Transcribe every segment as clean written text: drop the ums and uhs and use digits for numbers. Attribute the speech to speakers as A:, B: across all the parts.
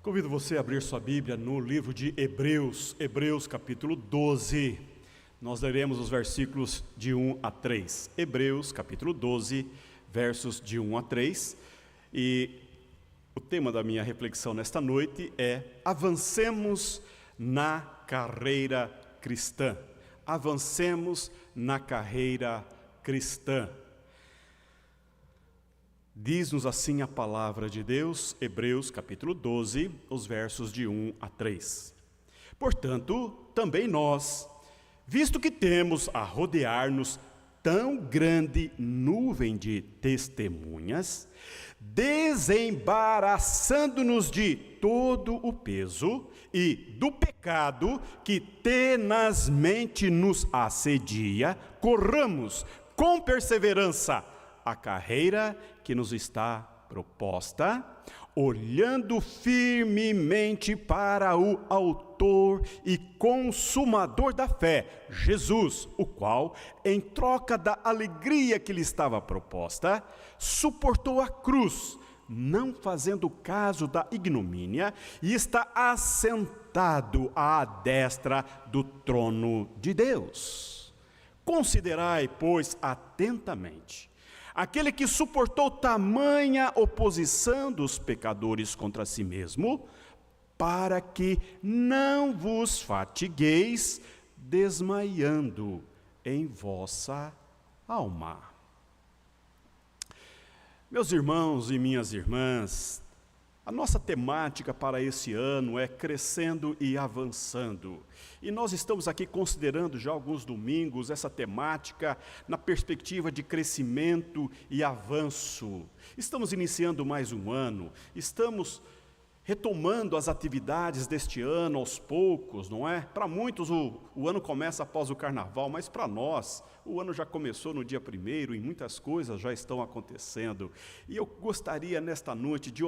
A: Convido você a abrir sua Bíblia no livro de Hebreus, Hebreus capítulo 12. Nós leremos os versículos de 1 a 3. Hebreus capítulo 12, versos de 1 a 3. E o tema da minha reflexão nesta noite é: avancemos na carreira cristã. Avancemos na carreira cristã. Diz-nos assim a palavra de Deus, Hebreus capítulo 12, os versos de 1 a 3. Portanto, também nós, visto que temos a rodear-nos tão grande nuvem de testemunhas, desembaraçando-nos de todo o peso e do pecado que tenazmente nos assedia, corramos com perseverança a carreira que nos está proposta, olhando firmemente para o autor e consumador da fé, Jesus, o qual, em troca da alegria que lhe estava proposta, suportou a cruz, não fazendo caso da ignomínia, e está assentado à destra do trono de Deus. Considerai, pois, atentamente aquele que suportou tamanha oposição dos pecadores contra si mesmo, para que não vos fatigueis desmaiando em vossa alma. Meus irmãos e minhas irmãs, a nossa temática para esse ano é crescendo e avançando. E nós estamos aqui considerando já alguns domingos essa temática na perspectiva de crescimento e avanço. Estamos iniciando mais um ano, estamos retomando as atividades deste ano aos poucos, não é? Para muitos o ano começa após o carnaval, mas para nós o ano já começou no dia 1º e muitas coisas já estão acontecendo. E eu gostaria nesta noite de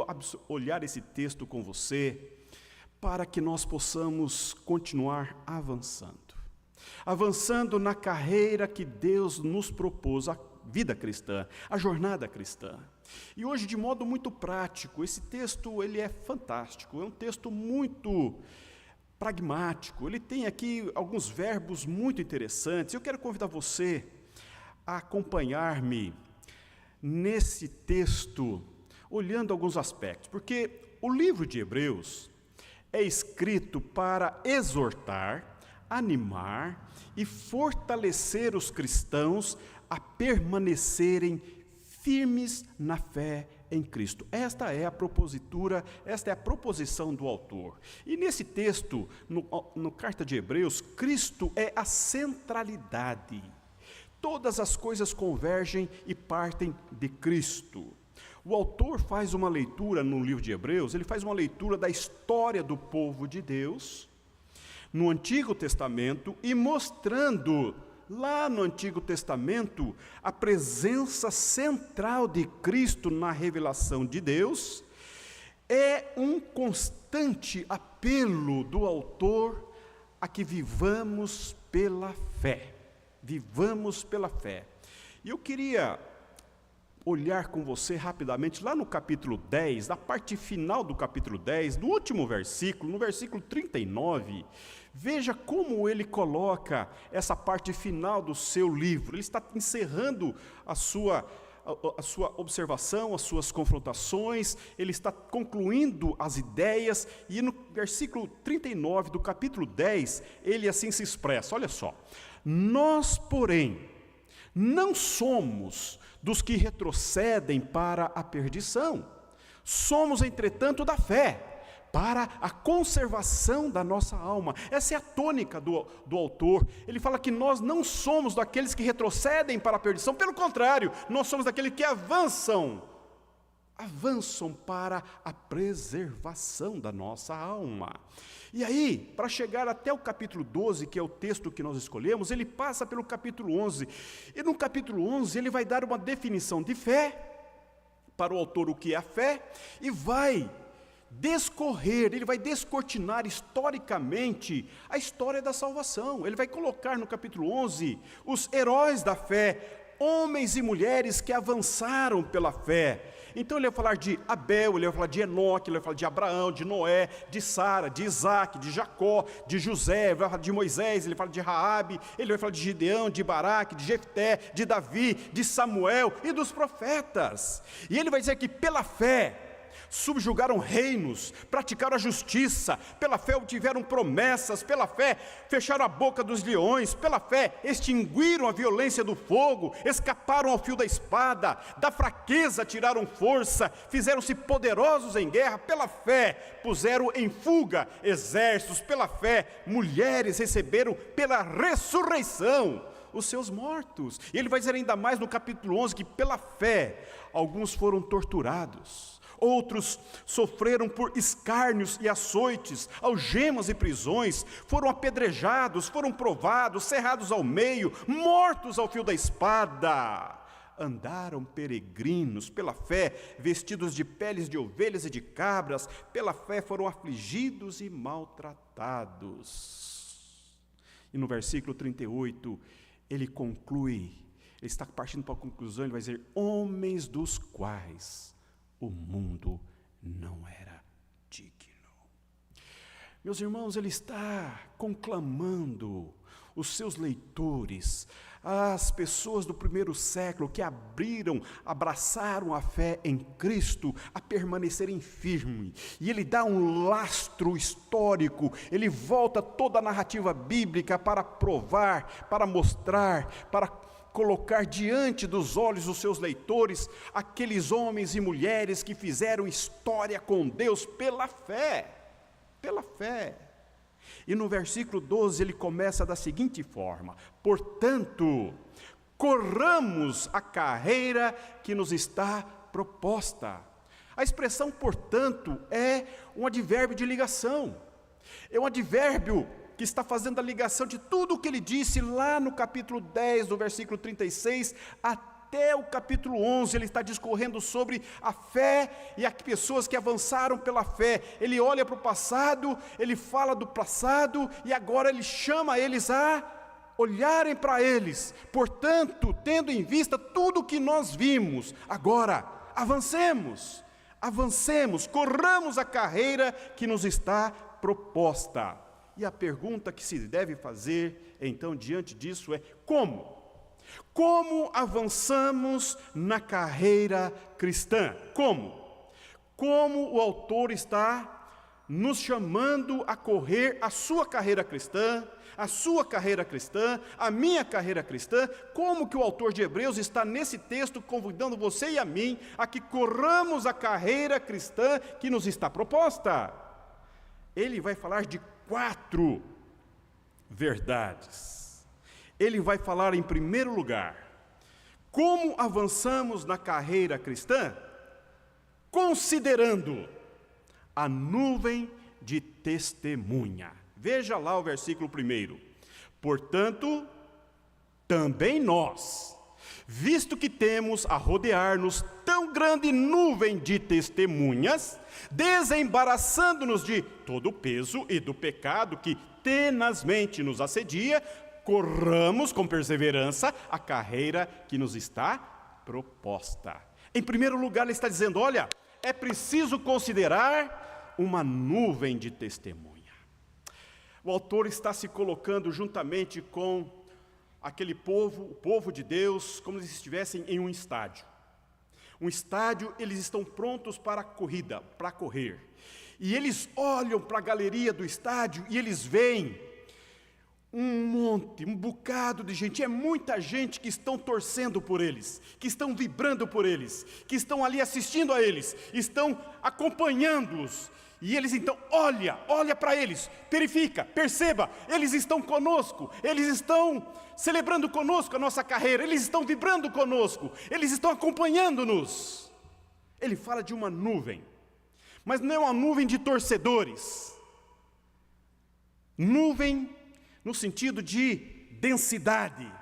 A: olhar esse texto com você, para que nós possamos continuar avançando. Avançando na carreira que Deus nos propôs, a vida cristã, a jornada cristã. E hoje, de modo muito prático, esse texto ele é fantástico, é um texto muito pragmático, ele tem aqui alguns verbos muito interessantes. Eu quero convidar você a acompanhar-me nesse texto, olhando alguns aspectos, porque o livro de Hebreus é escrito para exortar, animar e fortalecer os cristãos a permanecerem firmes na fé em Cristo. Esta é a propositura, esta é a proposição do autor. E nesse texto, no carta de Hebreus, Cristo é a centralidade. Todas as coisas convergem e partem de Cristo. O autor faz uma leitura no livro de Hebreus, ele faz uma leitura da história do povo de Deus no Antigo Testamento e mostrando lá no Antigo Testamento a presença central de Cristo na revelação de Deus. É um constante apelo do autor a que vivamos pela fé. Vivamos pela fé. E eu queria olhar com você rapidamente lá no capítulo 10, na parte final do capítulo 10, no último versículo, no versículo 39, veja como ele coloca essa parte final do seu livro. Ele está encerrando a sua observação, as suas confrontações, ele está concluindo as ideias, e no versículo 39 do capítulo 10, ele assim se expressa, olha só: nós, porém, não somos dos que retrocedem para a perdição, somos, entretanto, da fé, para a conservação da nossa alma. Essa é a tônica do autor. Ele fala que nós não somos daqueles que retrocedem para a perdição, pelo contrário, nós somos daqueles que avançam para a preservação da nossa alma. E aí, para chegar até o capítulo 12, que é o texto que nós escolhemos, ele passa pelo capítulo 11, e no capítulo 11 ele vai dar uma definição de fé, para o autor o que é a fé, e vai descorrer, ele vai descortinar historicamente a história da salvação. Ele vai colocar no capítulo 11 os heróis da fé, homens e mulheres que avançaram pela fé. Então ele vai falar de Abel, ele vai falar de Enoque, ele vai falar de Abraão, de Noé, de Sara, de Isaac, de Jacó, de José, ele vai falar de Moisés, ele fala de Raabe, ele vai falar de Gideão, de Baraque, de Jefté, de Davi, de Samuel e dos profetas. E ele vai dizer que pela fé subjugaram reinos, praticaram a justiça, pela fé obtiveram promessas, pela fé fecharam a boca dos leões, pela fé extinguiram a violência do fogo, escaparam ao fio da espada, da fraqueza tiraram força, fizeram-se poderosos em guerra, pela fé puseram em fuga exércitos, pela fé mulheres receberam pela ressurreição os seus mortos. E ele vai dizer ainda mais no capítulo 11 que pela fé alguns foram torturados, outros sofreram por escárnios e açoites, algemas e prisões, foram apedrejados, foram provados, cerrados ao meio, mortos ao fio da espada. Andaram peregrinos, pela fé, vestidos de peles de ovelhas e de cabras, pela fé foram afligidos e maltratados. E no versículo 38, ele conclui, ele está partindo para a conclusão, ele vai dizer, homens dos quais o mundo não era digno. Meus irmãos, ele está conclamando os seus leitores, as pessoas do primeiro século que abraçaram a fé em Cristo, a permanecerem firmes. E ele dá um lastro histórico, ele volta toda a narrativa bíblica para provar, para mostrar, para colocar diante dos olhos dos seus leitores aqueles homens e mulheres que fizeram história com Deus pela fé. Pela fé. E no versículo 12 ele começa da seguinte forma: portanto, corramos a carreira que nos está proposta. A expressão portanto é um advérbio de ligação, é um advérbio que está fazendo a ligação de tudo o que ele disse lá no capítulo 10, do versículo 36, até o capítulo 11, ele está discorrendo sobre a fé e as pessoas que avançaram pela fé. Ele olha para o passado, ele fala do passado, e agora ele chama eles a olharem para eles. Portanto, tendo em vista tudo o que nós vimos, agora avancemos, corramos a carreira que nos está proposta. E a pergunta que se deve fazer, então, diante disso é: como? Como avançamos na carreira cristã? Como? Como o autor está nos chamando a correr a sua carreira cristã, a sua carreira cristã, a minha carreira cristã? Como que o autor de Hebreus está nesse texto convidando você e a mim a que corramos a carreira cristã que nos está proposta? Ele vai falar de 4 verdades. Ele vai falar, em primeiro lugar, como avançamos na carreira cristã, considerando a nuvem de testemunha. Veja lá o versículo 1. Portanto, também nós, visto que temos a rodear-nos tão grande nuvem de testemunhas, desembaraçando-nos de todo o peso e do pecado que tenazmente nos assedia, corramos com perseverança a carreira que nos está proposta. Em primeiro lugar, ele está dizendo, olha, é preciso considerar uma nuvem de testemunha. O autor está se colocando juntamente com aquele povo, o povo de Deus, como se estivessem em um estádio. Um estádio, eles estão prontos para a corrida, para correr. E eles olham para a galeria do estádio e eles veem um monte, um bocado de gente. É muita gente que estão torcendo por eles, que estão vibrando por eles, que estão ali assistindo a eles, estão acompanhando-os. E eles então, olha para eles, verifica, perceba, eles estão conosco, eles estão celebrando conosco a nossa carreira, eles estão vibrando conosco, eles estão acompanhando-nos. Ele fala de uma nuvem, mas não é uma nuvem de torcedores, nuvem no sentido de densidade.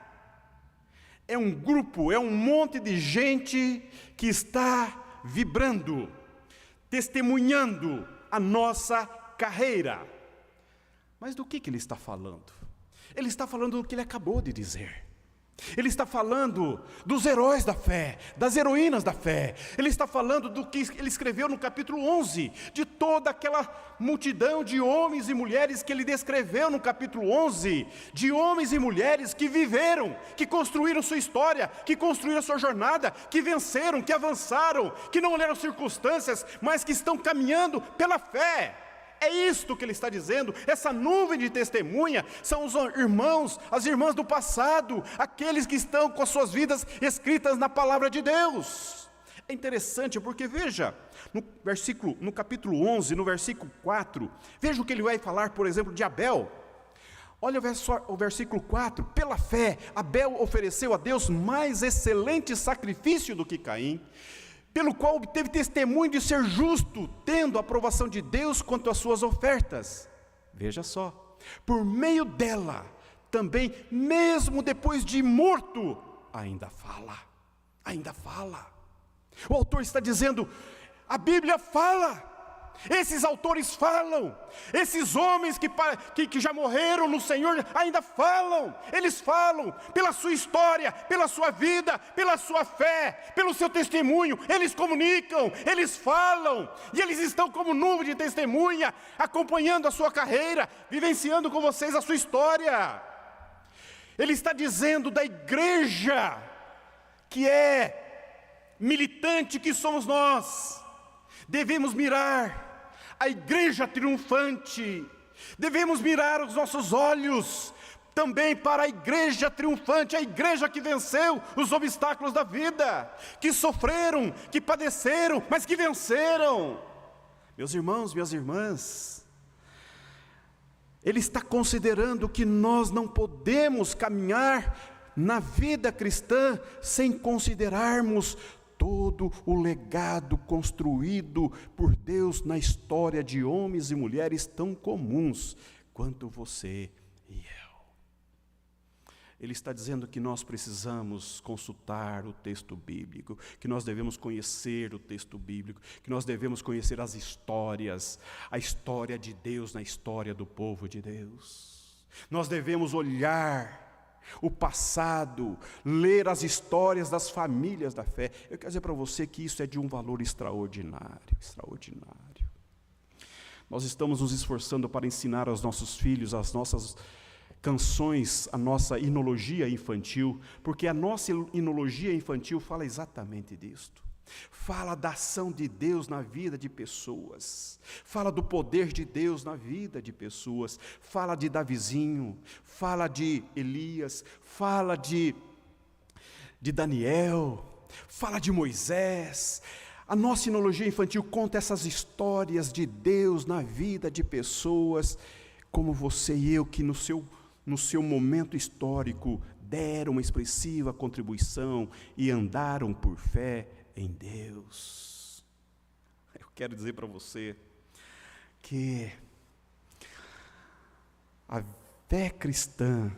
A: É um grupo, é um monte de gente que está vibrando, testemunhando a nossa carreira. Mas do que ele está falando? Ele está falando do que ele acabou de dizer. Ele está falando dos heróis da fé, das heroínas da fé. Ele está falando do que ele escreveu no capítulo 11, de toda aquela multidão de homens e mulheres que ele descreveu no capítulo 11, de homens e mulheres que viveram, que construíram sua história, que construíram sua jornada, que venceram, que avançaram, que não olharam circunstâncias, mas que estão caminhando pela fé. É isto que ele está dizendo. Essa nuvem de testemunha são os irmãos, as irmãs do passado, aqueles que estão com as suas vidas escritas na palavra de Deus. É interessante porque veja, no capítulo 11, no versículo 4, veja o que ele vai falar, por exemplo, de Abel. Olha o versículo 4, pela fé, Abel ofereceu a Deus mais excelente sacrifício do que Caim, pelo qual obteve testemunho de ser justo, tendo a aprovação de Deus quanto às suas ofertas. Veja só, por meio dela, também, mesmo depois de morto, ainda fala. O autor está dizendo, a Bíblia fala. Esses autores falam, esses homens que já morreram no Senhor ainda falam, eles falam pela sua história, pela sua vida, pela sua fé, pelo seu testemunho, eles comunicam, eles falam, e eles estão como nuvem de testemunha, acompanhando a sua carreira, vivenciando com vocês a sua história. Ele está dizendo da igreja, que é militante que somos nós, devemos mirar a igreja triunfante, devemos mirar os nossos olhos também para a igreja triunfante, a igreja que venceu os obstáculos da vida, que sofreram, que padeceram, mas que venceram. Meus irmãos, minhas irmãs, ele está considerando que nós não podemos caminhar na vida cristã sem considerarmos todo o legado construído por Deus na história de homens e mulheres tão comuns quanto você e eu. Ele está dizendo que nós precisamos consultar o texto bíblico, que nós devemos conhecer o texto bíblico, que nós devemos conhecer as histórias, a história de Deus na história do povo de Deus. Nós devemos olhar o passado, ler as histórias das famílias da fé. Eu quero dizer para você que isso é de um valor extraordinário. Nós estamos nos esforçando para ensinar aos nossos filhos as nossas canções, a nossa hinologia infantil, porque a nossa hinologia infantil fala exatamente disto. Fala da ação de Deus na vida de pessoas, fala do poder de Deus na vida de pessoas, fala de Davizinho, fala de Elias, fala de Daniel, fala de Moisés. A nossa sinologia infantil conta essas histórias de Deus na vida de pessoas como você e eu, que no seu momento histórico deram uma expressiva contribuição e andaram por fé em Deus. Eu quero dizer para você que a fé cristã,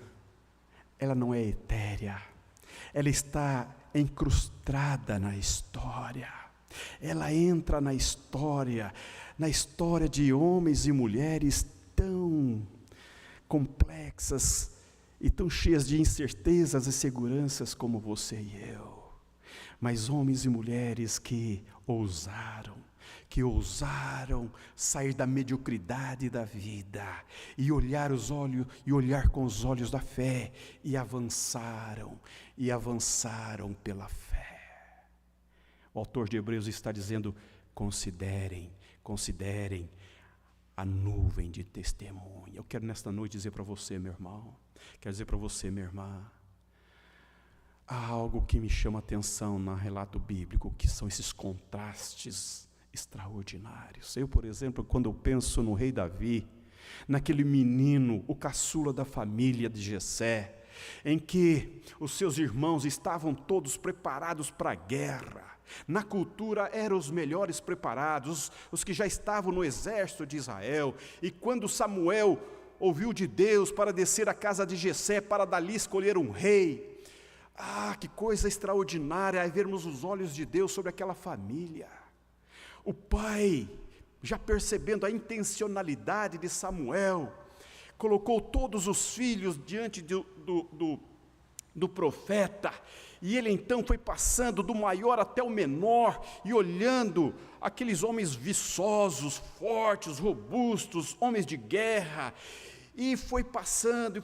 A: ela não é etérea, ela está incrustada na história, ela entra na história de homens e mulheres tão complexas e tão cheias de incertezas e seguranças como você e eu. Mas homens e mulheres que ousaram sair da mediocridade da vida e olhar com os olhos da fé e avançaram pela fé. O autor de Hebreus está dizendo: considerem a nuvem de testemunha. Eu quero nesta noite dizer para você, meu irmão, quero dizer para você, minha irmã, há algo que me chama a atenção no relato bíblico, que são esses contrastes extraordinários. Eu, por exemplo, quando eu penso no rei Davi, naquele menino, o caçula da família de Jessé, em que os seus irmãos estavam todos preparados para a guerra. Na cultura eram os melhores preparados, os que já estavam no exército de Israel. E quando Samuel ouviu de Deus para descer à casa de Jessé, para dali escolher um rei, que coisa extraordinária é vermos os olhos de Deus sobre aquela família. O pai, já percebendo a intencionalidade de Samuel, colocou todos os filhos diante do profeta, e ele então foi passando do maior até o menor, e olhando aqueles homens viçosos, fortes, robustos, homens de guerra, e foi passando,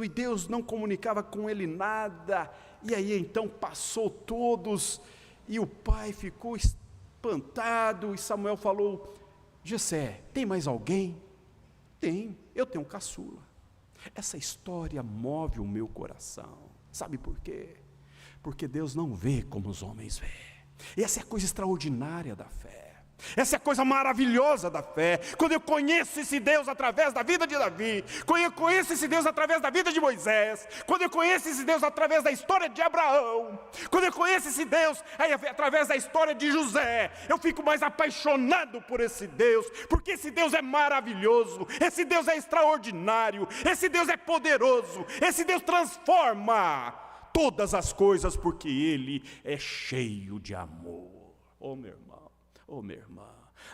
A: e Deus não comunicava com ele nada, e aí então passou todos, e o pai ficou espantado, e Samuel falou: Jessé, tem mais alguém? Tem, eu tenho um caçula. Essa história move o meu coração, sabe por quê? Porque Deus não vê como os homens vê. Essa é a coisa extraordinária da fé. Essa é a coisa maravilhosa da fé. Quando eu conheço esse Deus através da vida de Davi, quando eu conheço esse Deus através da vida de Moisés, quando eu conheço esse Deus através da história de Abraão, quando eu conheço esse Deus através da história de José, eu fico mais apaixonado por esse Deus, porque esse Deus é maravilhoso, esse Deus é extraordinário, esse Deus é poderoso, esse Deus transforma todas as coisas, porque Ele é cheio de amor. Oh, meu irmão. Oh, minha irmã,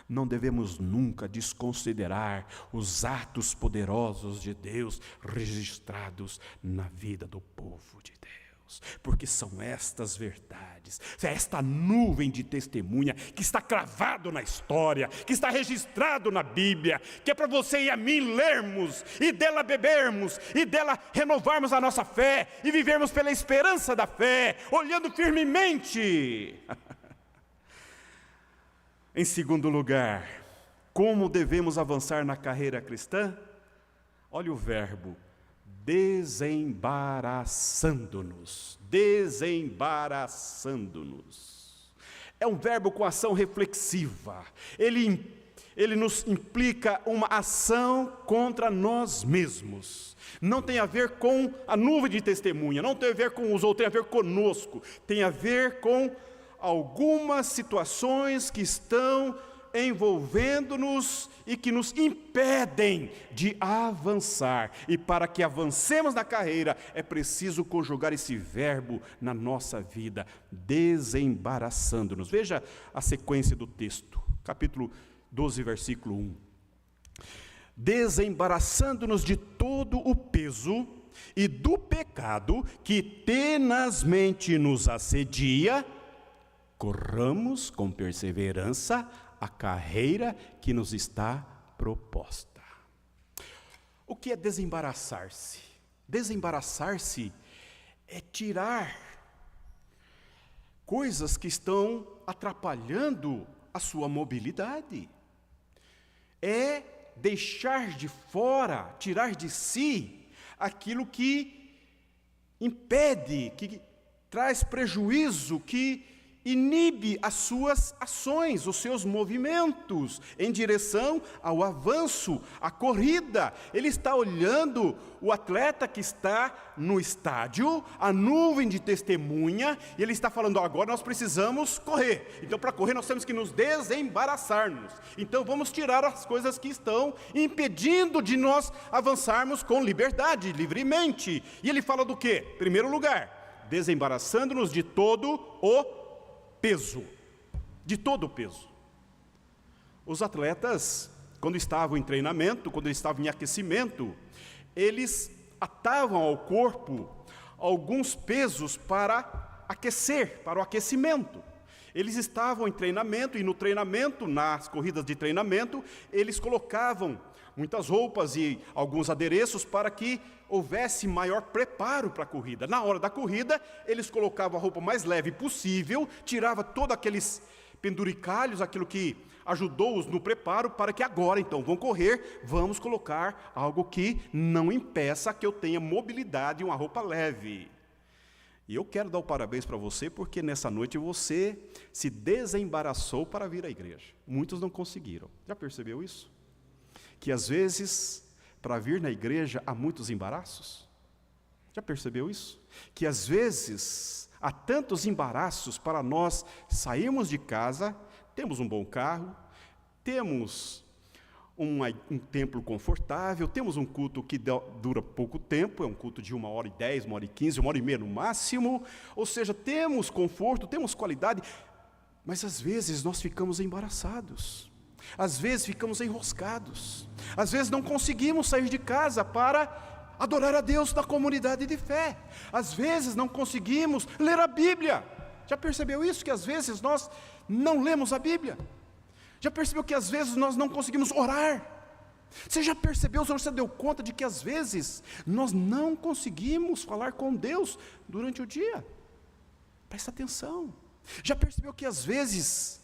A: não devemos nunca desconsiderar os atos poderosos de Deus registrados na vida do povo de Deus, porque são estas verdades, é esta nuvem de testemunha que está cravado na história, que está registrado na Bíblia, que é para você e a mim lermos, e dela bebermos, e dela renovarmos a nossa fé, e vivermos pela esperança da fé, olhando firmemente. Em segundo lugar, como devemos avançar na carreira cristã? Olha o verbo, desembaraçando-nos. Desembaraçando-nos. É um verbo com ação reflexiva. Ele nos implica uma ação contra nós mesmos. Não tem a ver com a nuvem de testemunha, não tem a ver com os outros, tem a ver conosco. Tem a ver com algumas situações que estão envolvendo-nos e que nos impedem de avançar. E para que avancemos na carreira, é preciso conjugar esse verbo na nossa vida, desembaraçando-nos. Veja a sequência do texto, capítulo 12, versículo 1. Desembaraçando-nos de todo o peso e do pecado que tenazmente nos assedia, corramos com perseverança a carreira que nos está proposta. O que é desembaraçar-se? Desembaraçar-se é tirar coisas que estão atrapalhando a sua mobilidade. É deixar de fora, tirar de si aquilo que impede, que traz prejuízo, que inibe as suas ações, os seus movimentos em direção ao avanço, à corrida. Ele está olhando o atleta que está no estádio, a nuvem de testemunha, e ele está falando: agora nós precisamos correr. Então, para correr nós temos que nos desembaraçar-nos. Então vamos tirar as coisas que estão impedindo de nós avançarmos com liberdade, livremente. E ele fala do quê? Em primeiro lugar, desembaraçando-nos de todo o peso, de todo o peso. Os atletas, quando estavam em treinamento, quando eles estavam em aquecimento, eles atavam ao corpo alguns pesos para aquecer, para o aquecimento. Eles estavam em treinamento, e no treinamento, nas corridas de treinamento, eles colocavam muitas roupas e alguns adereços para que houvesse maior preparo para a corrida. Na hora da corrida, eles colocavam a roupa mais leve possível, tirava todos aqueles penduricalhos, aquilo que ajudou-os no preparo, para que agora, então, vão correr, vamos colocar algo que não impeça que eu tenha mobilidade e uma roupa leve. E eu quero dar o parabéns para você, porque nessa noite você se desembaraçou para vir à igreja. Muitos não conseguiram. Já percebeu isso? Que às vezes, para vir na igreja, há muitos embaraços. Já percebeu isso? Que às vezes, há tantos embaraços para nós sairmos de casa, temos um bom carro, temos um templo confortável, temos um culto que dura pouco tempo, é um culto de 1h10, 1h15, 1h30 no máximo, ou seja, temos conforto, temos qualidade, mas às vezes nós ficamos embaraçados. Às vezes ficamos enroscados, às vezes não conseguimos sair de casa para adorar a Deus na comunidade de fé. Às vezes não conseguimos ler a Bíblia. Já percebeu isso? Que às vezes nós não lemos a Bíblia? Já percebeu que às vezes nós não conseguimos orar? Você já percebeu, você deu conta de que às vezes nós não conseguimos falar com Deus durante o dia? Presta atenção. Já percebeu que às vezes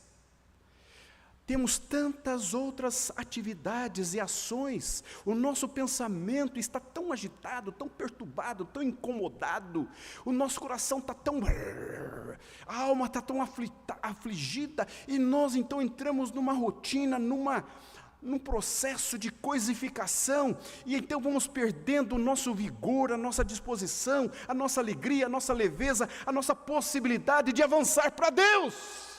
A: temos tantas outras atividades e ações, o nosso pensamento está tão agitado, tão perturbado, tão incomodado, o nosso coração está tão... a alma está tão afligida, e nós então entramos numa rotina, num processo de coisificação, e então vamos perdendo o nosso vigor, a nossa disposição, a nossa alegria, a nossa leveza, a nossa possibilidade de avançar para Deus.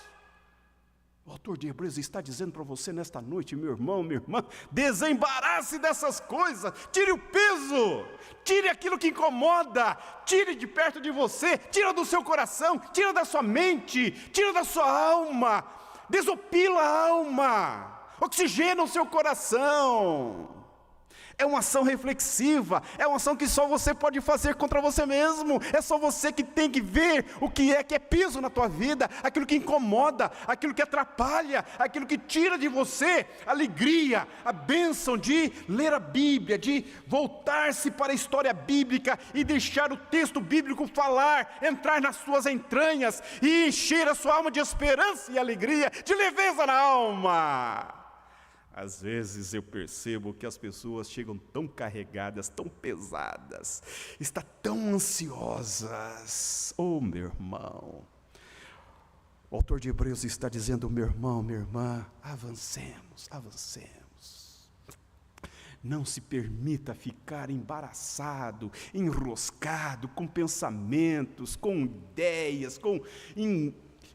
A: O autor de Hebreus está dizendo para você nesta noite, meu irmão, minha irmã, desembarace dessas coisas, tire o peso, tire aquilo que incomoda, tire de perto de você, tira do seu coração, tira da sua mente, tira da sua alma, desopila a alma, oxigena o seu coração. É uma ação reflexiva, é uma ação que só você pode fazer contra você mesmo, é só você que tem que ver o que é peso na tua vida, aquilo que incomoda, aquilo que atrapalha, aquilo que tira de você a alegria, a bênção de ler a Bíblia, de voltar-se para a história bíblica e deixar o texto bíblico falar, entrar nas suas entranhas e encher a sua alma de esperança e alegria, de leveza na alma. Às vezes eu percebo que as pessoas chegam tão carregadas, tão pesadas, estão tão ansiosas. Oh, meu irmão, o autor de Hebreus está dizendo, meu irmão, minha irmã, avancemos, avancemos. Não se permita ficar embaraçado, enroscado com pensamentos, com ideias, com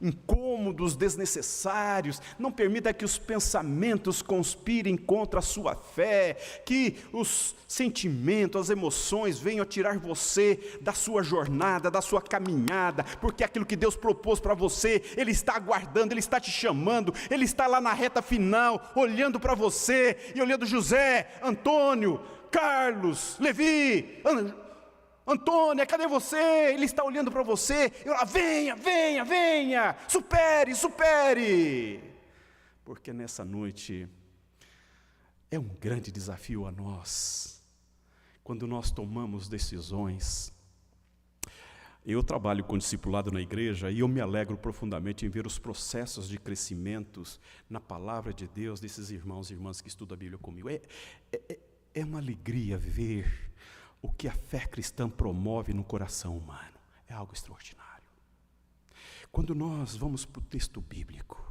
A: incômodos desnecessários. Não permita que os pensamentos conspirem contra a sua fé, que os sentimentos, as emoções venham tirar você da sua jornada, da sua caminhada, porque aquilo que Deus propôs para você, Ele está aguardando, Ele está te chamando, Ele está lá na reta final, olhando para você, e olhando José, Antônio, Carlos, Levi, Antônia, cadê você? Ele está olhando para você, venha, venha, venha, supere, supere. Porque nessa noite é um grande desafio a nós, quando nós tomamos decisões. Eu trabalho com discipulado na igreja e eu me alegro profundamente em ver os processos de crescimento na palavra de Deus desses irmãos e irmãs que estudam a Bíblia comigo. É uma alegria ver o que a fé cristã promove no coração humano. É algo extraordinário. Quando nós vamos para o texto bíblico,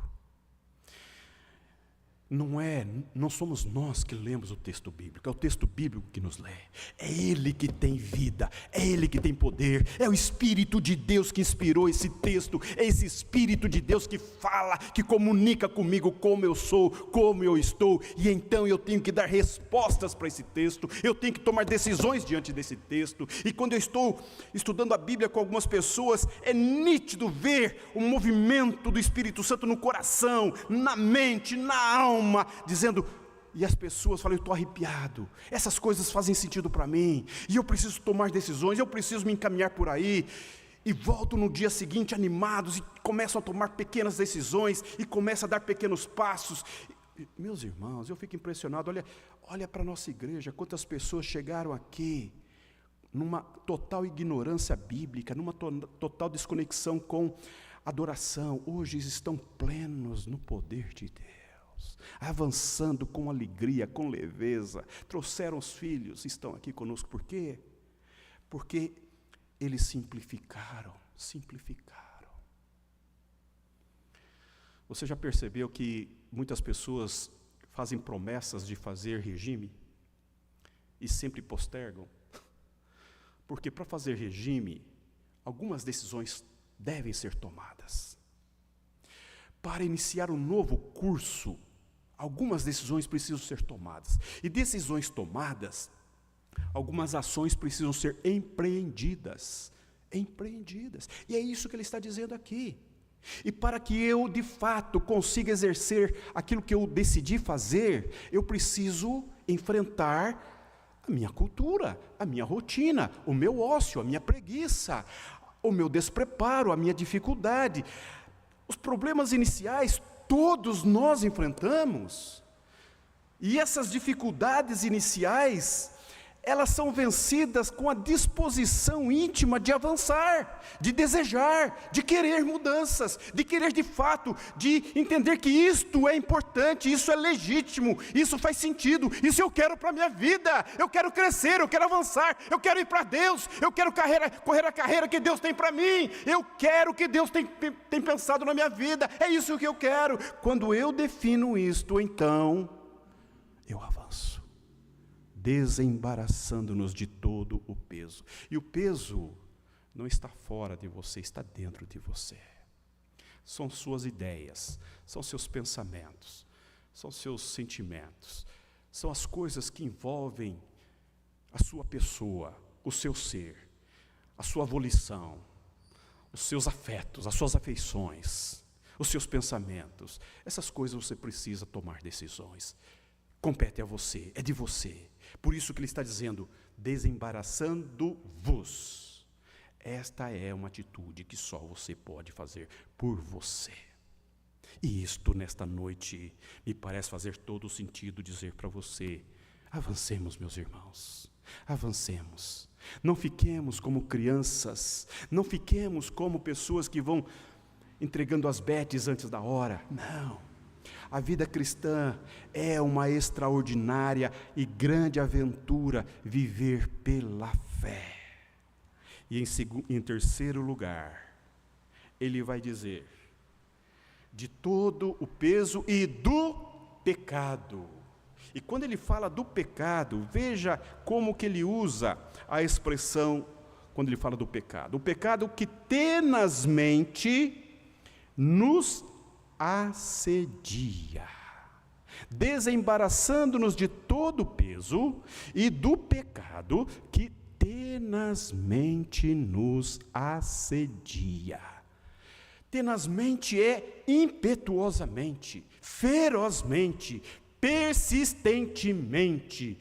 A: não somos nós que lemos o texto bíblico, é o texto bíblico que nos lê. É Ele que tem vida, é Ele que tem poder, é o Espírito de Deus que inspirou esse texto, é esse Espírito de Deus que fala, que comunica comigo como eu sou, como eu estou, e então eu tenho que dar respostas para esse texto, eu tenho que tomar decisões diante desse texto. E quando eu estou estudando a Bíblia com algumas pessoas, é nítido ver o movimento do Espírito Santo no coração, na mente, na alma, dizendo, e as pessoas falam, eu estou arrepiado, essas coisas fazem sentido para mim, e eu preciso tomar decisões, eu preciso me encaminhar por aí, e volto no dia seguinte animados, e começam a tomar pequenas decisões, e começam a dar pequenos passos. Meus irmãos, eu fico impressionado, olha para a nossa igreja, quantas pessoas chegaram aqui, numa total ignorância bíblica, numa total desconexão com adoração, hoje estão plenos no poder de Deus, avançando com alegria, com leveza, trouxeram os filhos, estão aqui conosco. Por quê? Porque eles simplificaram. Você já percebeu que muitas pessoas fazem promessas de fazer regime e sempre postergam? Porque para fazer regime, algumas decisões devem ser tomadas. Para iniciar um novo curso, algumas decisões precisam ser tomadas. E decisões tomadas, algumas ações precisam ser empreendidas. E é isso que ele está dizendo aqui. E para que eu, de fato, consiga exercer aquilo que eu decidi fazer, eu preciso enfrentar A minha cultura, a minha rotina, o meu ócio, a minha preguiça, o meu despreparo, a minha dificuldade. Os problemas iniciais todos nós enfrentamos. E essas dificuldades iniciais, elas são vencidas com a disposição íntima de avançar, de desejar, de querer mudanças, de querer de fato, de entender que isto é importante, isso é legítimo, isso faz sentido, isso eu quero para a minha vida, eu quero crescer, eu quero avançar, eu quero ir para Deus, eu quero correr a carreira que Deus tem para mim, eu quero o que Deus tem pensado na minha vida, é isso que eu quero. Quando eu defino isto, então, eu avanço, desembaraçando-nos de todo o peso. E o peso não está fora de você, está dentro de você. São suas ideias, são seus pensamentos, são seus sentimentos, são as coisas que envolvem a sua pessoa, o seu ser, a sua volição, os seus afetos, as suas afeições, os seus pensamentos. Essas coisas você precisa tomar decisões. Compete a você, é de você. Por isso que ele está dizendo, desembaraçando-vos. Esta é uma atitude que só você pode fazer por você. E isto, nesta noite, me parece fazer todo o sentido dizer para você, avancemos, meus irmãos, avancemos. Não fiquemos como crianças, não fiquemos como pessoas que vão entregando as betes antes da hora. Não. A vida cristã é uma extraordinária e grande aventura, viver pela fé. E em terceiro lugar, ele vai dizer, de todo o peso e do pecado. E quando ele fala do pecado, veja como que ele usa a expressão, quando ele fala do pecado. O pecado que tenazmente nos assedia, desembaraçando-nos de todo o peso e do pecado que tenazmente nos assedia. Tenazmente é impetuosamente, ferozmente, persistentemente.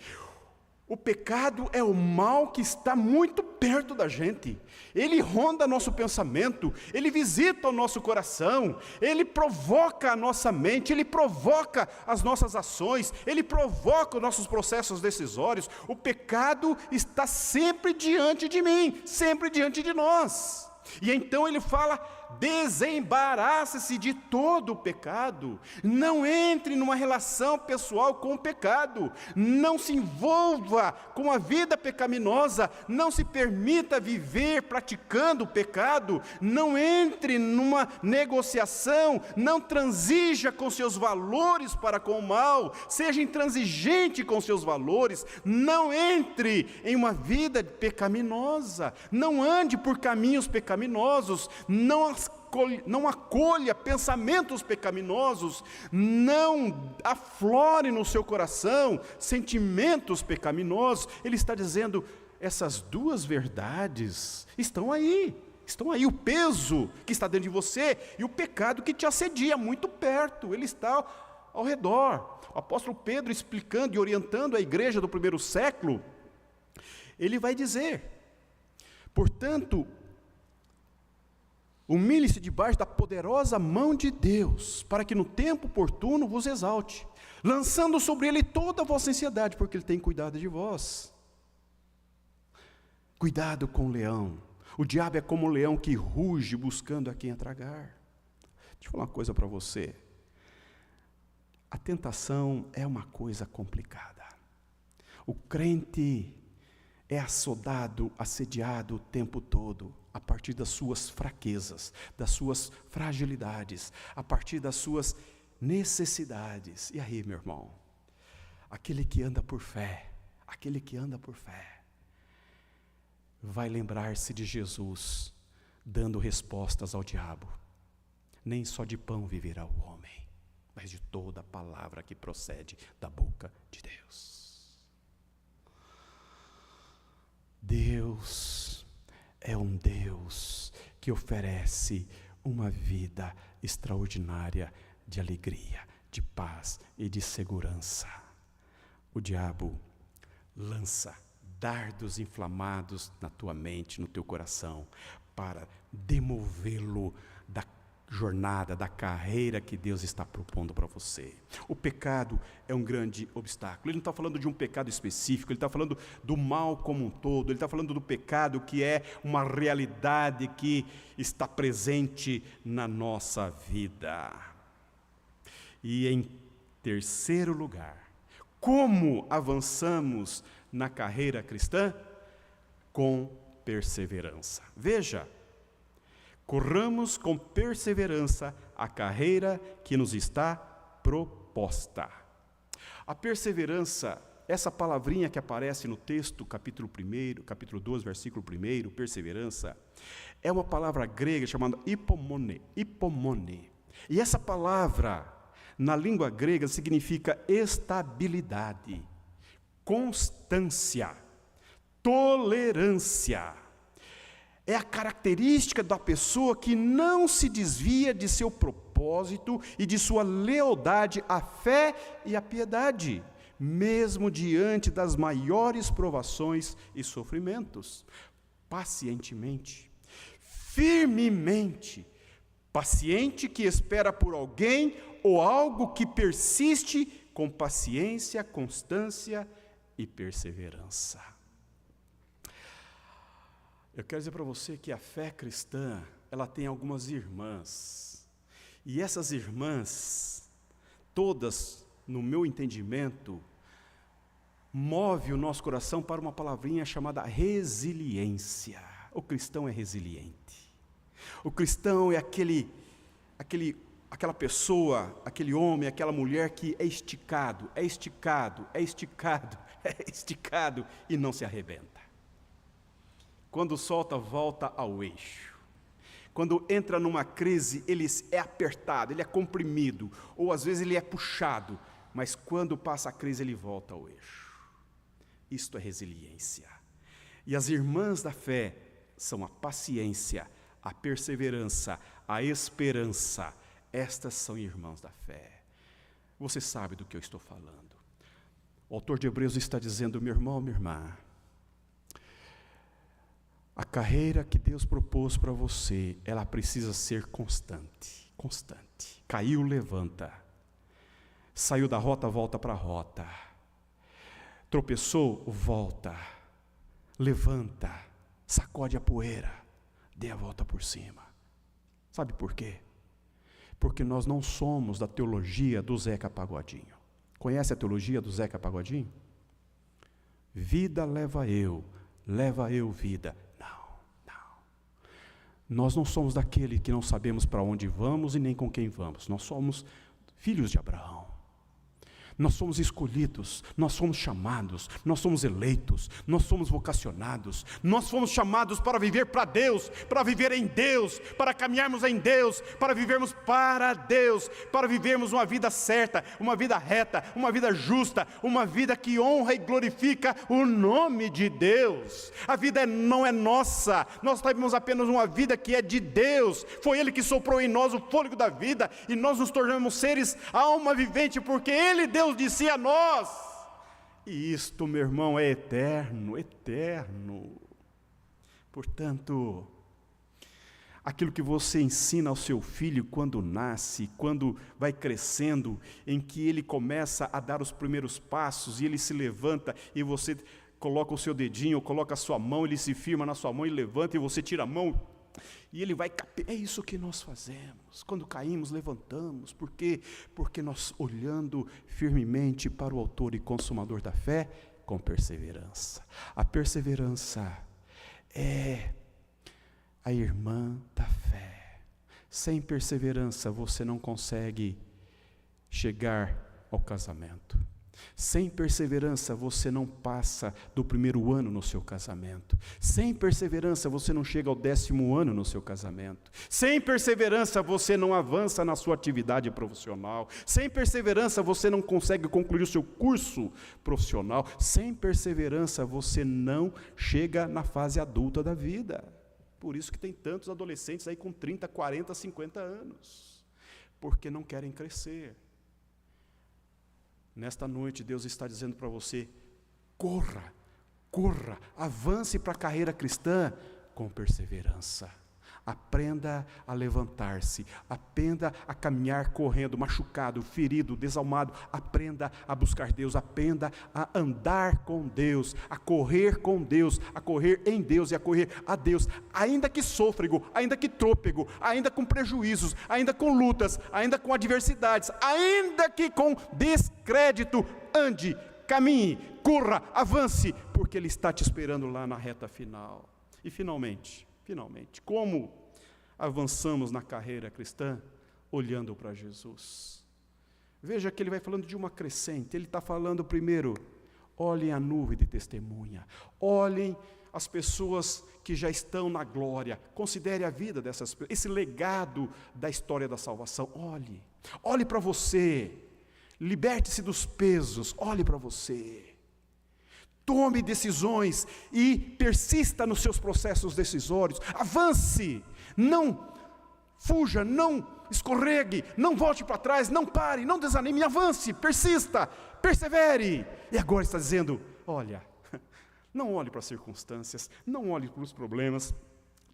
A: O pecado é o mal que está muito perto da gente. Ele ronda nosso pensamento, ele visita o nosso coração, ele provoca a nossa mente, ele provoca as nossas ações, ele provoca os nossos processos decisórios. O pecado está sempre diante de mim, sempre diante de nós. E então ele fala, desembarace-se de todo o pecado, não entre numa relação pessoal com o pecado, não se envolva com a vida pecaminosa, não se permita viver praticando o pecado, não entre numa negociação, não transija com seus valores para com o mal, seja intransigente com seus valores, não entre em uma vida pecaminosa, não ande por caminhos pecaminosos, não acolha pensamentos pecaminosos, não aflore no seu coração sentimentos pecaminosos. Ele está dizendo, essas duas verdades estão aí, o peso que está dentro de você e o pecado que te assedia muito perto, ele está ao redor. O apóstolo Pedro, explicando e orientando a igreja do primeiro século, ele vai dizer, portanto, humilhe-se debaixo da poderosa mão de Deus, para que no tempo oportuno vos exalte, lançando sobre ele toda a vossa ansiedade, porque ele tem cuidado de vós. Cuidado com o leão. O diabo é como o leão que ruge buscando a quem tragar. Deixa eu falar uma coisa para você. A tentação é uma coisa complicada. O crente é assediado o tempo todo, a partir das suas fraquezas, das suas fragilidades, a partir das suas necessidades. E aí, meu irmão, aquele que anda por fé, vai lembrar-se de Jesus, dando respostas ao diabo. Nem só de pão viverá o homem, mas de toda a palavra que procede da boca de Deus. Deus é um Deus que oferece uma vida extraordinária de alegria, de paz e de segurança. O diabo lança dardos inflamados na tua mente, no teu coração, para demovê-lo da jornada, da carreira que Deus está propondo para você. O pecado é um grande obstáculo. Ele não está falando de um pecado específico, ele está falando do mal como um todo, ele está falando do pecado que é uma realidade que está presente na nossa vida. E em terceiro lugar, como avançamos na carreira cristã? Com perseverança. Veja, corramos com perseverança a carreira que nos está proposta. A perseverança, essa palavrinha que aparece no texto, capítulo 12, versículo 1, perseverança, é uma palavra grega chamada hipomone. E essa palavra, na língua grega, significa estabilidade, constância, tolerância. É a característica da pessoa que não se desvia de seu propósito e de sua lealdade à fé e à piedade, mesmo diante das maiores provações e sofrimentos. Pacientemente, firmemente, paciente que espera por alguém ou algo que persiste com paciência, constância e perseverança. Eu quero dizer para você que a fé cristã, ela tem algumas irmãs. E essas irmãs, todas, no meu entendimento, move o nosso coração para uma palavrinha chamada resiliência. O cristão é resiliente. O cristão é aquela pessoa, aquele homem, aquela mulher que é esticado e não se arrebenta. Quando solta, volta ao eixo. Quando entra numa crise, ele é apertado, ele é comprimido, ou às vezes ele é puxado, mas quando passa a crise, ele volta ao eixo. Isto é resiliência. E as irmãs da fé são a paciência, a perseverança, a esperança. Estas são irmãos da fé. Você sabe do que eu estou falando. O autor de Hebreus está dizendo, meu irmão, minha irmã, a carreira que Deus propôs para você, ela precisa ser constante. Caiu, levanta. Saiu da rota, volta para a rota. Tropeçou, volta. Levanta, sacode a poeira, dê a volta por cima. Sabe por quê? Porque nós não somos da teologia do Zeca Pagodinho. Conhece a teologia do Zeca Pagodinho? Vida leva eu vida. Nós não somos daquele que não sabemos para onde vamos e nem com quem vamos. Nós somos filhos de Abraão. Nós somos escolhidos, nós somos chamados, nós somos eleitos, nós somos vocacionados, nós fomos chamados para viver para Deus, para viver em Deus, para caminharmos em Deus, para vivermos para Deus, para vivermos uma vida certa, uma vida reta, uma vida justa, uma vida que honra e glorifica o nome de Deus. A vida não é nossa, nós temos apenas uma vida que é de Deus. Foi Ele que soprou em nós o fôlego da vida e nós nos tornamos seres alma vivente porque Ele Deus disse a nós, e isto, meu irmão, é eterno. Portanto, aquilo que você ensina ao seu filho quando nasce, quando vai crescendo, em que ele começa a dar os primeiros passos, e ele se levanta, e você coloca o seu dedinho, coloca a sua mão, ele se firma na sua mão e levanta, e você tira a mão, e ele vai, é isso que nós fazemos, quando caímos, levantamos, por quê? Porque nós olhando firmemente para o autor e consumador da fé, com perseverança. A perseverança é a irmã da fé. Sem perseverança você não consegue chegar ao casamento. Sem perseverança você não passa do primeiro ano no seu casamento. Sem perseverança você não chega ao 10º ano no seu casamento. Sem perseverança você não avança na sua atividade profissional. Sem perseverança você não consegue concluir o seu curso profissional. Sem perseverança você não chega na fase adulta da vida. Por isso que tem tantos adolescentes aí com 30, 40, 50 anos. Porque não querem crescer. Nesta noite, Deus está dizendo para você, corra, avance para a carreira cristã com perseverança. Aprenda a levantar-se, aprenda a caminhar correndo, machucado, ferido, desalmado. Aprenda a buscar Deus, aprenda a andar com Deus, a correr com Deus, a correr em Deus e a correr a Deus, ainda que sôfrego, ainda que trôpego, ainda com prejuízos, ainda com lutas, ainda com adversidades, ainda que com descrédito. Ande, caminhe, corra, avance, porque Ele está te esperando lá na reta final. E finalmente, como avançamos na carreira cristã? Olhando para Jesus. Veja que ele vai falando de uma crescente. Ele está falando primeiro, olhem a nuvem de testemunha, olhem as pessoas que já estão na glória, considere a vida dessas pessoas, esse legado da história da salvação. Olhe para você, liberte-se dos pesos, olhe para você. Tome decisões e persista nos seus processos decisórios. Avance, não fuja, não escorregue, não volte para trás, não pare, não desanime, avance, persista, persevere. E agora está dizendo, não olhe para as circunstâncias, não olhe para os problemas,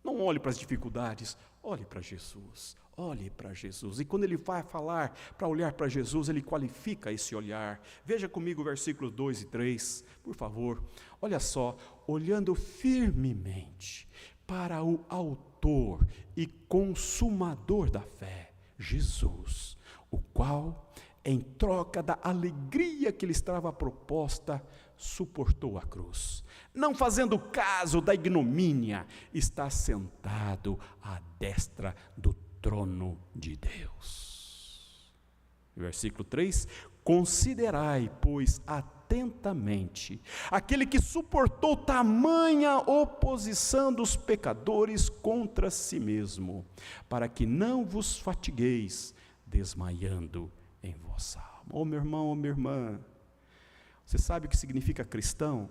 A: não olhe para as dificuldades, olhe para Jesus. Olhe para Jesus. E quando ele vai falar para olhar para Jesus, ele qualifica esse olhar. Veja comigo versículos 2 e 3, por favor. Olha só, olhando firmemente para o autor e consumador da fé, Jesus, o qual, em troca da alegria que lhe estava proposta, suportou a cruz, não fazendo caso da ignomínia, está sentado à destra do trono de Deus. Versículo 3, considerai, pois, atentamente aquele que suportou tamanha oposição dos pecadores contra si mesmo, para que não vos fatigueis desmaiando em vossa alma. Meu irmão, minha irmã, você sabe o que significa cristão?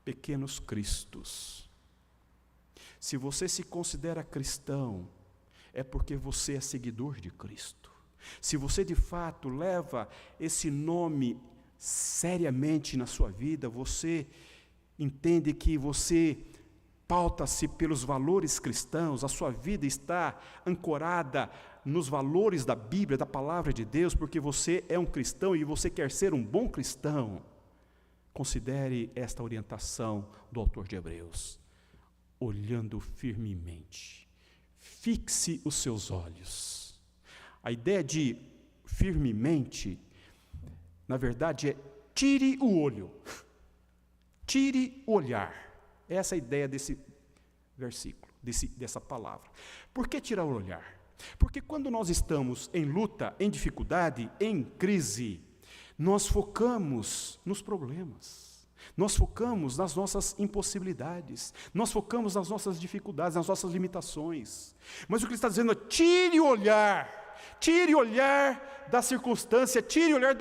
A: Pequenos cristos. Se você se considera cristão, é porque você é seguidor de Cristo. Se você de fato leva esse nome seriamente na sua vida, você entende que você pauta-se pelos valores cristãos, a sua vida está ancorada nos valores da Bíblia, da palavra de Deus, porque você é um cristão e você quer ser um bom cristão. Considere esta orientação do autor de Hebreus. Olhando firmemente, fixe os seus olhos. A ideia de firmemente, na verdade, é tire o olho, tire o olhar. Essa é a ideia desse versículo, dessa palavra. Por que tirar o olhar? Porque quando nós estamos em luta, em dificuldade, em crise, nós focamos nos problemas. Nós focamos nas nossas impossibilidades, nós focamos nas nossas dificuldades, nas nossas limitações. Mas o que ele está dizendo é, tire o olhar da circunstância, tire o olhar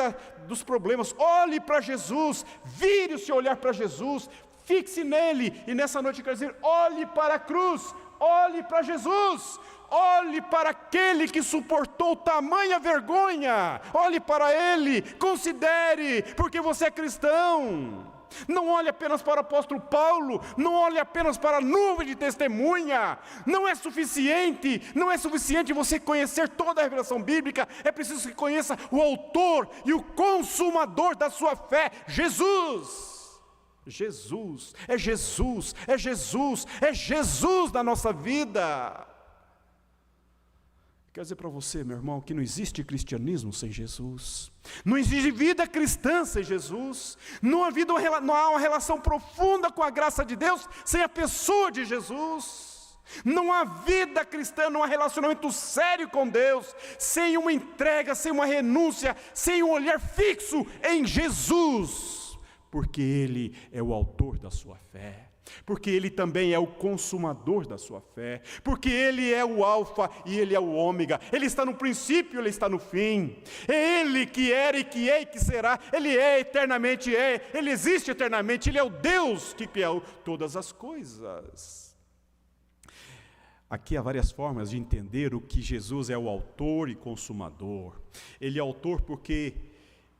A: dos problemas, olhe para Jesus, vire o seu olhar para Jesus, fixe nele. E nessa noite eu quero dizer, olhe para a cruz, olhe para Jesus, olhe para aquele que suportou tamanha vergonha, olhe para ele, considere, porque você é cristão. Não olhe apenas para o apóstolo Paulo, não olhe apenas para a nuvem de testemunha. Não é suficiente você conhecer toda a revelação bíblica. É preciso que conheça o autor e o consumador da sua fé, Jesus. Jesus, é Jesus, é Jesus, é Jesus da nossa vida. Quero dizer para você, meu irmão, que não existe cristianismo sem Jesus. Não existe vida cristã sem Jesus. Não há uma relação profunda com a graça de Deus sem a pessoa de Jesus. Não há vida cristã, não há relacionamento sério com Deus sem uma entrega, sem uma renúncia, sem um olhar fixo em Jesus. Porque Ele é o autor da sua fé. Porque Ele também é o consumador da sua fé, porque Ele é o alfa e Ele é o ômega, Ele está no princípio, Ele está no fim, é Ele que era e que é e que será, Ele é eternamente, Ele existe eternamente, Ele é o Deus que criou todas as coisas. Aqui há várias formas de entender o que Jesus é o autor e consumador. Ele é autor porque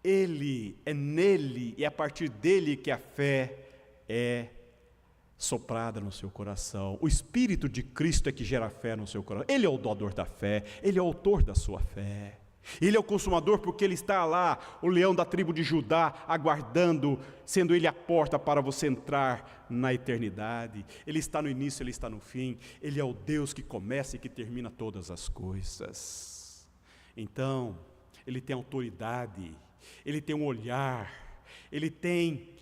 A: é nele e é a partir dele que a fé é soprada no seu coração. O Espírito de Cristo é que gera fé no seu coração. Ele é o doador da fé, ele é o autor da sua fé. Ele é o consumador porque ele está lá, o leão da tribo de Judá, aguardando, sendo ele a porta para você entrar na eternidade. Ele está no início, ele está no fim. Ele é o Deus que começa e que termina todas as coisas. Então, ele tem autoridade, ele tem um olhar, ele tem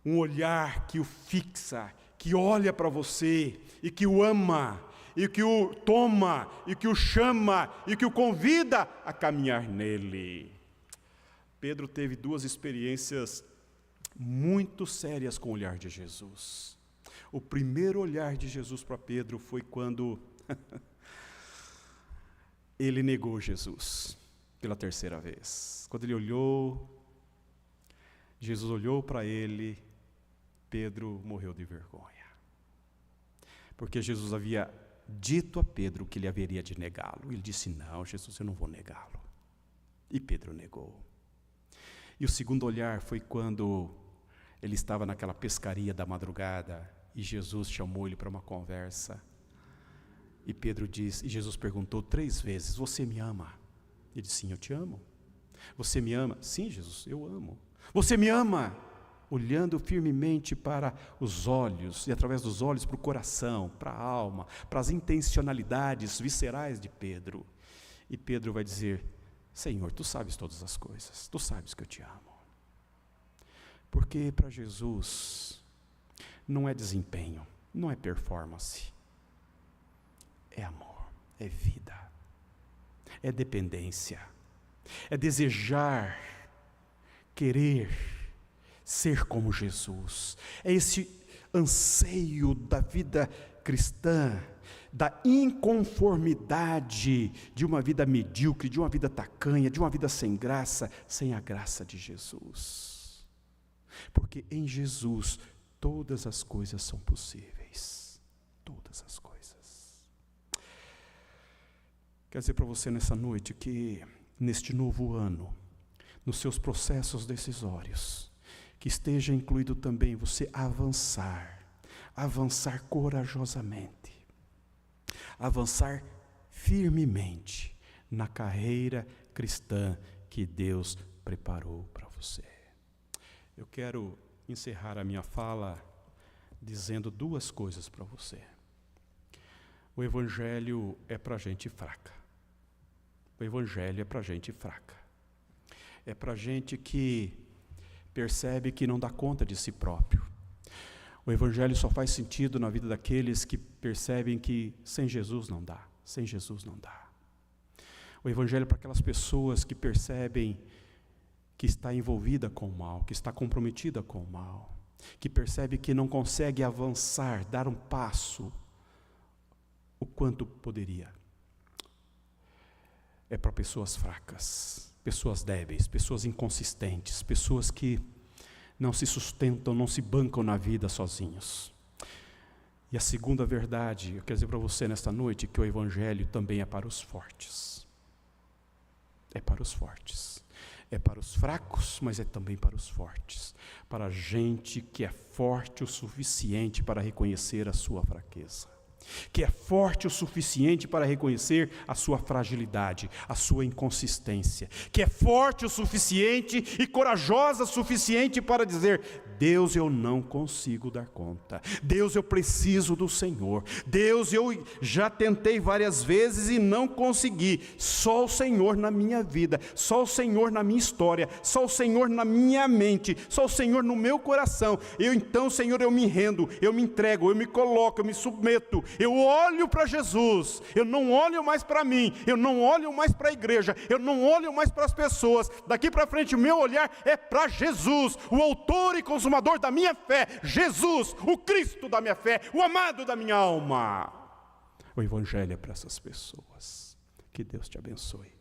A: um olhar que o fixa, que olha para você e que o ama, e que o toma, e que o chama, e que o convida a caminhar nele. Pedro teve duas experiências muito sérias com o olhar de Jesus. O primeiro olhar de Jesus para Pedro foi quando ele negou Jesus pela terceira vez. Quando ele olhou, Jesus olhou para ele, Pedro morreu de vergonha. Porque Jesus havia dito a Pedro que ele haveria de negá-lo. Ele disse: não, Jesus, eu não vou negá-lo. E Pedro negou. E o segundo olhar foi quando ele estava naquela pescaria da madrugada e Jesus chamou ele para uma conversa. E Pedro disse, e Jesus perguntou 3 vezes: você me ama? Ele disse: sim, eu te amo. Você me ama? Sim, Jesus, eu amo. Você me ama? Olhando firmemente para os olhos, e através dos olhos para o coração, para a alma, para as intencionalidades viscerais de Pedro. E Pedro vai dizer: Senhor, tu sabes todas as coisas, tu sabes que eu te amo. Porque para Jesus não é desempenho, não é performance, é amor, é vida, é dependência, é desejar, querer ser como Jesus. É esse anseio da vida cristã, da inconformidade de uma vida medíocre, de uma vida tacanha, de uma vida sem graça, sem a graça de Jesus. Porque em Jesus todas as coisas são possíveis. Todas as coisas. Quero dizer para você nessa noite que neste novo ano, nos seus processos decisórios, que esteja incluído também você avançar corajosamente, avançar firmemente na carreira cristã que Deus preparou para você. Eu quero encerrar a minha fala dizendo 2 coisas para você. O Evangelho é para gente fraca. O Evangelho é para gente fraca. É para gente que percebe que não dá conta de si próprio. O Evangelho só faz sentido na vida daqueles que percebem que sem Jesus não dá, sem Jesus não dá. O Evangelho é para aquelas pessoas que percebem que está envolvida com o mal, que está comprometida com o mal, que percebe que não consegue avançar, dar um passo o quanto poderia. É para pessoas fracas, pessoas débeis, pessoas inconsistentes, pessoas que não se sustentam, não se bancam na vida sozinhos. E a segunda verdade, eu quero dizer para você nesta noite, que o Evangelho também é para os fortes. É para os fortes. É para os fracos, mas é também para os fortes. Para a gente que é forte o suficiente para reconhecer a sua fraqueza. Que é forte o suficiente para reconhecer a sua fragilidade, a sua inconsistência, que é forte o suficiente e corajosa o suficiente para dizer: Deus, eu não consigo dar conta, Deus, eu preciso do Senhor, Deus, eu já tentei várias vezes e não consegui, só o Senhor na minha vida, só o Senhor na minha história, só o Senhor na minha mente, só o Senhor no meu coração. Então, Senhor, eu me rendo, eu me entrego, eu me coloco, eu me submeto. Eu olho para Jesus, eu não olho mais para mim, eu não olho mais para a igreja, eu não olho mais para as pessoas. Daqui para frente o meu olhar é para Jesus, o autor e consumador da minha fé, Jesus, o Cristo da minha fé, o amado da minha alma. O Evangelho é para essas pessoas. Que Deus te abençoe.